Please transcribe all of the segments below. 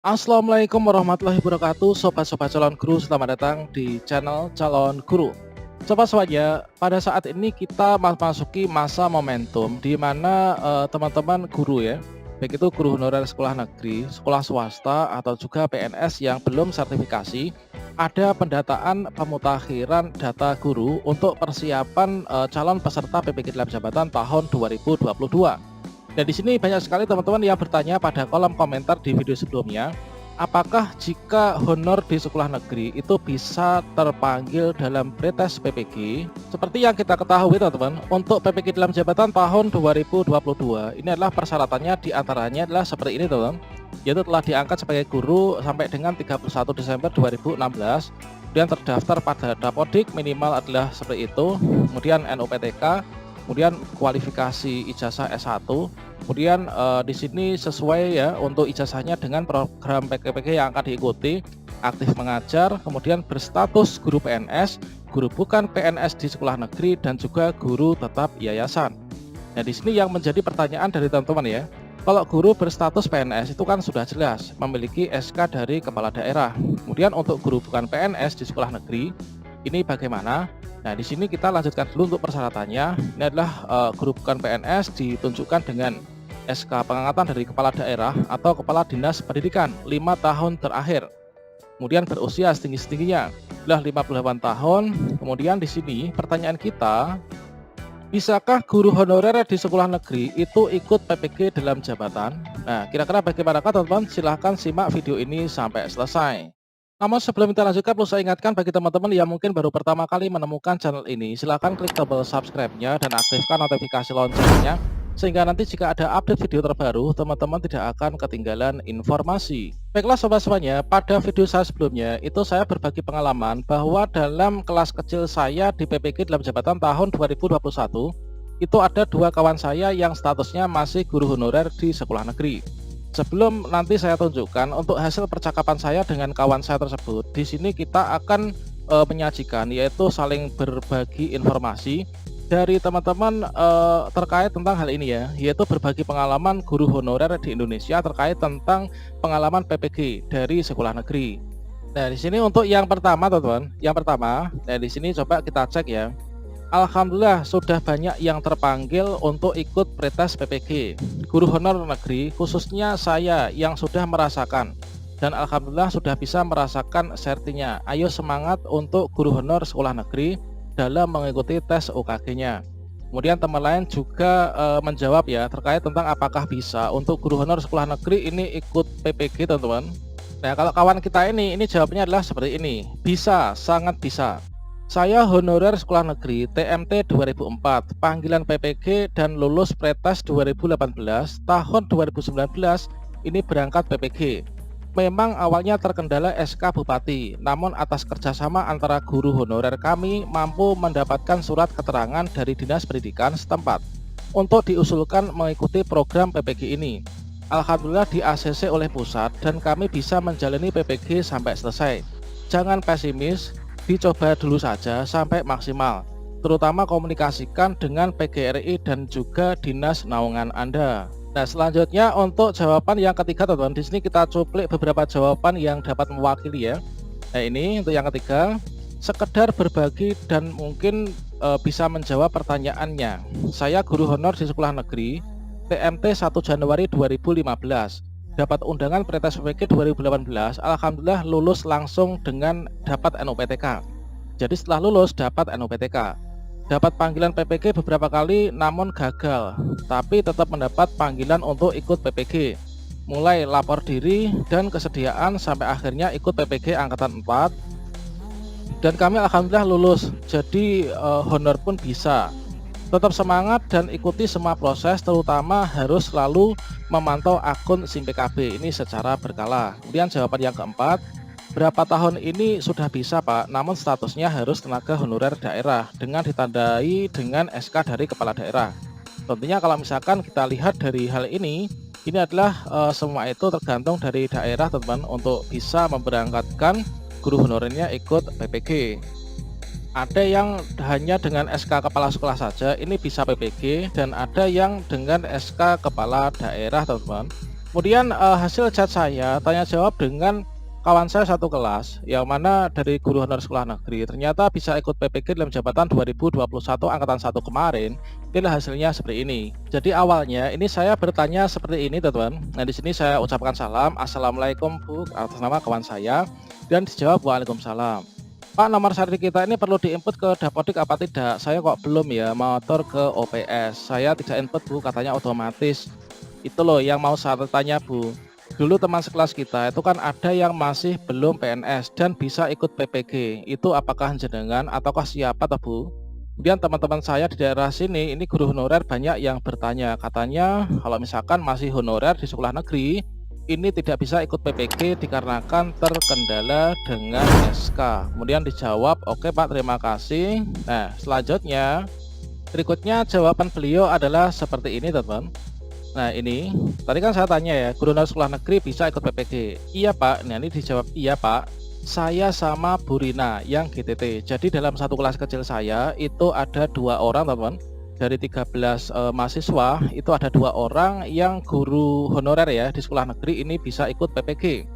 Assalamualaikum warahmatullahi wabarakatuh. Sobat-sobat calon guru, selamat datang di channel Calon Guru. Sobat semuanya, pada saat ini kita memasuki masa momentum di mana teman-teman guru ya, baik itu guru honorer sekolah negeri, sekolah swasta atau juga PNS yang belum sertifikasi, ada pendataan pemutakhiran data guru untuk persiapan calon peserta PPG dalam jabatan tahun 2022. Dan di sini banyak sekali teman-teman yang bertanya pada kolom komentar di video sebelumnya, apakah jika honor di sekolah negeri itu bisa terpanggil dalam pretest PPG? Seperti yang kita ketahui teman-teman, untuk PPG dalam jabatan tahun 2022 ini adalah persyaratannya diantaranya adalah seperti ini teman-teman, yaitu telah diangkat sebagai guru sampai dengan 31 Desember 2016, kemudian terdaftar pada Dapodik minimal adalah seperti itu, kemudian NUPTK, kemudian kualifikasi ijazah S1, kemudian di sini sesuai ya untuk ijazahnya dengan program PPG yang akan diikuti, aktif mengajar, kemudian berstatus guru PNS, guru bukan PNS di sekolah negeri, dan juga guru tetap yayasan. Nah, di sini yang menjadi pertanyaan dari teman-teman ya, kalau guru berstatus PNS itu kan sudah jelas memiliki SK dari kepala daerah. Kemudian untuk guru bukan PNS di sekolah negeri, ini bagaimana? Nah, di sini kita lanjutkan dulu untuk persyaratannya. Ini adalah guru bukan PNS ditunjukkan dengan SK pengangkatan dari kepala daerah atau kepala dinas pendidikan 5 tahun terakhir. Kemudian berusia setinggi-setingginya adalah 58 tahun. Kemudian di sini pertanyaan kita, bisakah guru honorer di sekolah negeri itu ikut PPG dalam jabatan? Nah, kira-kira bagaimana teman-teman? Silahkan simak video ini sampai selesai. Namun sebelum kita lanjutkan, perlu saya ingatkan bagi teman-teman yang mungkin baru pertama kali menemukan channel ini, silahkan klik tombol subscribe-nya dan aktifkan notifikasi loncengnya, sehingga nanti jika ada update video terbaru, teman-teman tidak akan ketinggalan informasi. Baiklah sobat semuanya, pada video saya sebelumnya, itu saya berbagi pengalaman bahwa dalam kelas kecil saya di PPG dalam jabatan tahun 2021, itu ada dua kawan saya yang statusnya masih guru honorer di sekolah negeri. Sebelum nanti saya tunjukkan untuk hasil percakapan saya dengan kawan saya tersebut, di sini kita akan menyajikan yaitu saling berbagi informasi dari teman-teman terkait tentang hal ini ya, yaitu berbagi pengalaman guru honorer di Indonesia terkait tentang pengalaman PPG dari sekolah negeri. Nah, di sini untuk yang pertama teman-teman, nah di sini coba kita cek ya. Alhamdulillah sudah banyak yang terpanggil untuk ikut pretest PPG guru honor negeri, khususnya saya yang sudah merasakan, dan alhamdulillah sudah bisa merasakan sertinya. Ayo semangat untuk guru honor sekolah negeri dalam mengikuti tes UKG-nya. Kemudian teman lain juga menjawab ya terkait tentang apakah bisa untuk guru honor sekolah negeri ini ikut PPG teman-teman. Nah, kalau kawan kita ini jawabnya adalah seperti ini, bisa, sangat bisa. Saya honorer sekolah negeri TMT 2004, panggilan PPG dan lulus pretest 2018, tahun 2019 ini berangkat PPG. Memang awalnya terkendala SK Bupati, namun atas kerjasama antara guru honorer kami mampu mendapatkan surat keterangan dari Dinas Pendidikan setempat untuk diusulkan mengikuti program PPG ini. Alhamdulillah di ACC oleh pusat dan kami bisa menjalani PPG sampai selesai. Jangan pesimis, dicoba dulu saja sampai maksimal, terutama komunikasikan dengan PGRI dan juga dinas naungan Anda. Nah, selanjutnya untuk jawaban yang ketiga teman-teman, di sini kita cuplik beberapa jawaban yang dapat mewakili ya. Nah, ini untuk yang ketiga, sekedar berbagi dan mungkin bisa menjawab pertanyaannya. Saya guru honor di sekolah negeri TMT 1 Januari 2015. Dapat undangan pretest PPG 2018, alhamdulillah lulus langsung dengan dapat NUPTK. Jadi setelah lulus dapat NUPTK. Dapat panggilan PPG beberapa kali namun gagal, tapi tetap mendapat panggilan untuk ikut PPG. Mulai lapor diri dan kesediaan sampai akhirnya ikut PPG angkatan 4. Dan kami alhamdulillah lulus, jadi honor pun bisa. Tetap semangat dan ikuti semua proses, terutama harus selalu memantau akun SIM PKB ini secara berkala. Kemudian jawaban yang keempat, berapa tahun ini sudah bisa Pak, namun statusnya harus tenaga honorer daerah dengan ditandai dengan SK dari kepala daerah. Tentunya kalau misalkan kita lihat dari hal ini adalah semua itu tergantung dari daerah teman-teman untuk bisa memberangkatkan guru honorernya ikut PPG. Ada yang hanya dengan SK kepala sekolah saja ini bisa PPG, dan ada yang dengan SK kepala daerah teman-teman. Kemudian hasil chat saya tanya jawab dengan kawan saya satu kelas yang mana dari guru honor sekolah negeri ternyata bisa ikut PPG dalam jabatan 2021 angkatan 1 kemarin. Inilah hasilnya seperti ini. Jadi awalnya ini saya bertanya seperti ini teman-teman. Nah, di sini saya ucapkan salam, Assalamualaikum Bu, atas nama kawan saya, dan dijawab Waalaikumsalam. Pak, nomor sari kita ini perlu diinput ke Dapodik apa tidak? Saya kok belum ya motor ke OPS. Saya tidak input Bu, katanya otomatis. Itu loh yang mau saya tanya Bu. Dulu teman sekelas kita itu kan ada yang masih belum PNS dan bisa ikut PPG. Itu apakah jenengan ataukah siapa toh Bu? Kemudian teman-teman saya di daerah sini ini guru honorer banyak yang bertanya. Katanya kalau misalkan masih honorer di sekolah negeri ini tidak bisa ikut PPG dikarenakan terkendala dengan SK. Kemudian dijawab, oke Pak, terima kasih. Nah, selanjutnya berikutnya jawaban beliau adalah seperti ini teman-teman. Nah, ini tadi kan saya tanya ya, guru honorer sekolah negeri bisa ikut PPG? Iya Pak. Nah, ini dijawab, iya Pak, saya sama Bu Rina yang GTT. Jadi dalam satu kelas kecil saya itu ada 2 orang teman-teman. Dari 13 mahasiswa itu ada 2 orang yang guru honorer ya di sekolah negeri ini bisa ikut PPG.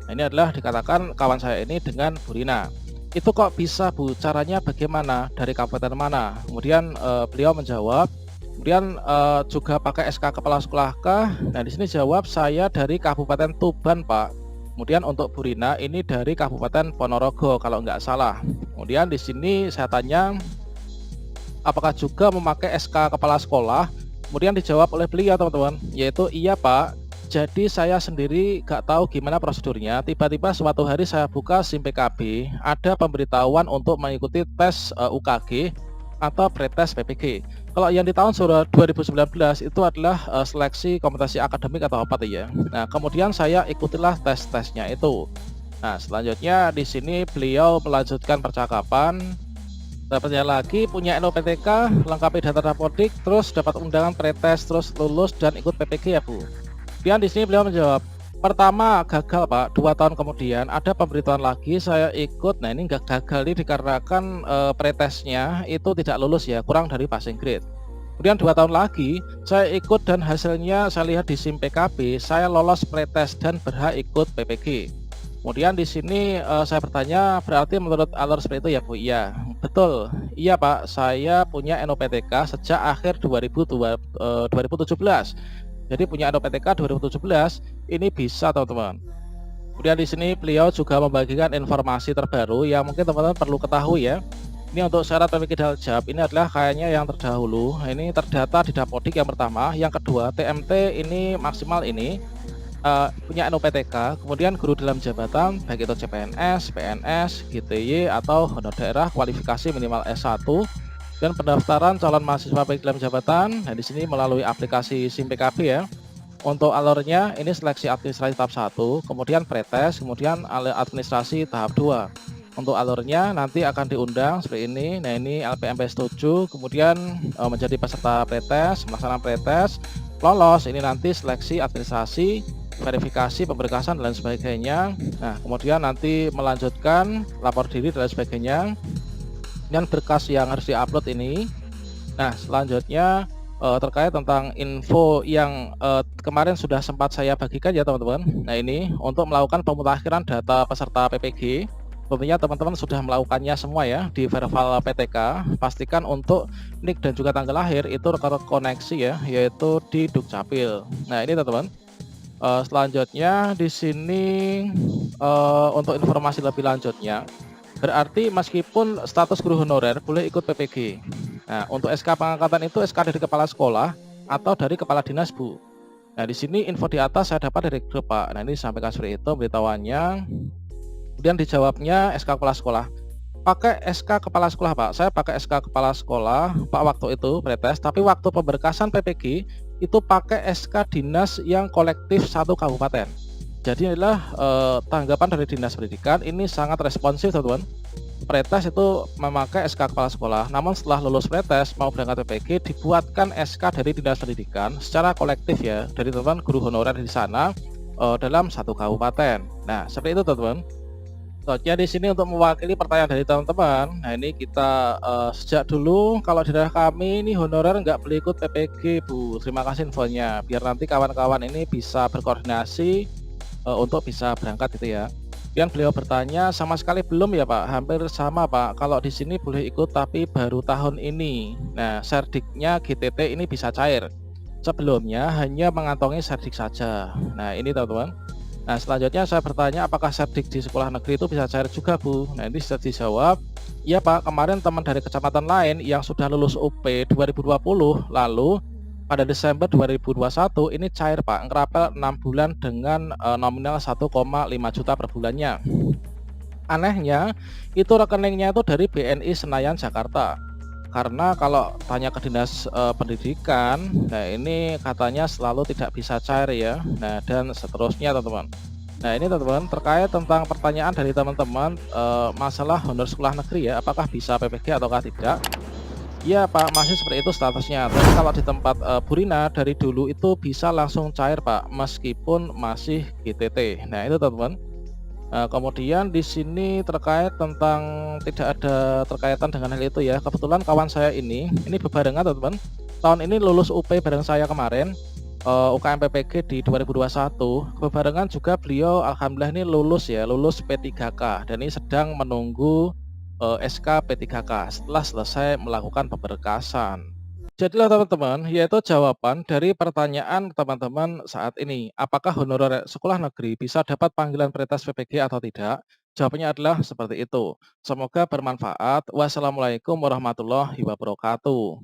Nah, ini adalah dikatakan kawan saya ini dengan Bu Rina. Itu kok bisa Bu? Caranya bagaimana? Dari kabupaten mana? Kemudian beliau menjawab, kemudian juga pakai SK kepala sekolah kah? Nah, di sini jawab saya dari Kabupaten Tuban Pak. Kemudian untuk Bu Rina ini dari Kabupaten Ponorogo kalau nggak salah. Kemudian di sini saya tanya, apakah juga memakai SK kepala sekolah? Kemudian dijawab oleh beliau teman-teman, yaitu iya Pak. Jadi saya sendiri gak tahu gimana prosedurnya. Tiba-tiba suatu hari saya buka SIM PKB, ada pemberitahuan untuk mengikuti tes UKG atau pretest PPG. Kalau yang di tahun 2019 itu adalah seleksi kompetensi akademik atau apa tuh ya. Nah, kemudian saya ikutilah tes-tesnya itu. Nah, selanjutnya di sini beliau melanjutkan percakapan. Dapatnya lagi punya NOPTK, lengkapi data Dapodik, terus dapat undangan pretest, terus lulus dan ikut PPG ya Bu. Kemudian di sini beliau menjawab, pertama gagal Pak, 2 tahun kemudian ada pemberitahuan lagi saya ikut. Nah, ini nggak gagal ini dikarenakan pretestnya itu tidak lulus ya, kurang dari passing grade. Kemudian 2 tahun lagi saya ikut dan hasilnya saya lihat di SIM PKB saya lolos pretest dan berhak ikut PPG. Kemudian di sini saya bertanya, berarti menurut alur seperti itu ya Bu? Iya, betul. Iya Pak, saya punya NOPTK sejak akhir 2017. Jadi punya NOPTK 2017 ini bisa teman-teman. Kemudian di sini beliau juga membagikan informasi terbaru yang mungkin teman-teman perlu ketahui ya. Ini untuk syarat PPG Daljab ini adalah kayaknya yang terdahulu. Ini terdata di Dapodik yang pertama, yang kedua TMT ini maksimal ini punya NOPTK, kemudian guru dalam jabatan baik itu CPNS, PNS, GTY atau honor daerah kualifikasi minimal S1 dan pendaftaran calon mahasiswa baik dalam jabatan. Nah, di sini melalui aplikasi SIM PKB ya. Untuk alurnya ini seleksi administrasi tahap 1, kemudian pretest, kemudian administrasi tahap 2. Untuk alurnya nanti akan diundang seperti ini. Nah, ini LPMP setuju, kemudian menjadi peserta pretest, melaksanakan pretest, lolos ini nanti seleksi administrasi, verifikasi pemberkasan dan sebagainya. Nah, kemudian nanti melanjutkan lapor diri dan sebagainya dan berkas yang harus diupload ini. Nah, selanjutnya terkait tentang info yang kemarin sudah sempat saya bagikan ya teman-teman. Nah, ini untuk melakukan pemutahiran data peserta PPG. Tentunya teman-teman sudah melakukannya semua ya di Verval PTK. Pastikan untuk NIK dan juga tanggal lahir itu terkoneksi ya, yaitu di Dukcapil. Nah, ini teman-teman. Selanjutnya di sini untuk informasi lebih lanjutnya, berarti meskipun status guru honorer boleh ikut PPG. Nah, untuk SK pengangkatan itu SK dari kepala sekolah atau dari kepala dinas Bu. Nah, di sini info di atas saya dapat dari grup Pak. Nah, ini disampaikan seperti itu beritahuannya. Kemudian dijawabnya SK kepala sekolah. Pakai SK kepala sekolah Pak. Saya pakai SK kepala sekolah Pak waktu itu pretest, tapi waktu pemberkasan PPG itu pakai SK dinas yang kolektif satu kabupaten. Jadi adalah tanggapan dari dinas pendidikan ini sangat responsif teman-teman. Pretest itu memakai SK kepala sekolah, namun setelah lulus pretest mau berangkat PPG dibuatkan SK dari dinas pendidikan secara kolektif ya, dari teman-teman guru honorer di sana dalam satu kabupaten. Nah, seperti itu teman-teman. Contohnya di sini untuk mewakili pertanyaan dari teman-teman. Nah, ini kita, sejak dulu kalau di daerah kami ini honorer nggak boleh ikut PPG, Bu. Terima kasih infonya, biar nanti kawan-kawan ini bisa berkoordinasi, untuk bisa berangkat gitu ya. Kemudian beliau bertanya, "Sama sekali belum ya, Pak?" "Hampir sama, Pak. Kalau di sini boleh ikut tapi baru tahun ini." Nah, serdiknya GTT ini bisa cair. Sebelumnya hanya mengantongi serdik saja. Nah, ini teman-teman. Nah, selanjutnya saya bertanya, apakah serdik di sekolah negeri itu bisa cair juga, Bu? Nah, ini sudah dijawab, iya Pak, kemarin teman dari kecamatan lain yang sudah lulus UP 2020, lalu pada Desember 2021 ini cair Pak, ngerapel 6 bulan dengan nominal 1,5 juta per bulannya. Anehnya, itu rekeningnya itu dari BNI Senayan Jakarta. Karena kalau tanya ke dinas pendidikan, nah ini katanya selalu tidak bisa cair ya. Nah, dan seterusnya teman-teman. Nah, ini teman-teman terkait tentang pertanyaan dari teman-teman, masalah honor sekolah negeri ya, apakah bisa PPG ataukah tidak? Iya Pak, masih seperti itu statusnya. Tapi kalau di tempat, Bu Rina dari dulu itu bisa langsung cair Pak, meskipun masih GTT. Nah itu teman-teman. Kemudian di sini terkait tentang tidak ada terkaitan dengan hal itu ya, kebetulan kawan saya ini bebarengan teman-teman, tahun ini lulus UP bareng saya kemarin, UKM PPG di 2021, bebarengan juga beliau alhamdulillah ini lulus ya, lulus P3K dan ini sedang menunggu, SK P3K setelah selesai melakukan pemberkasan. Jadilah teman-teman, yaitu jawaban dari pertanyaan teman-teman saat ini. Apakah honorer sekolah negeri bisa dapat panggilan prioritas PPG atau tidak? Jawabannya adalah seperti itu. Semoga bermanfaat. Wassalamualaikum warahmatullahi wabarakatuh.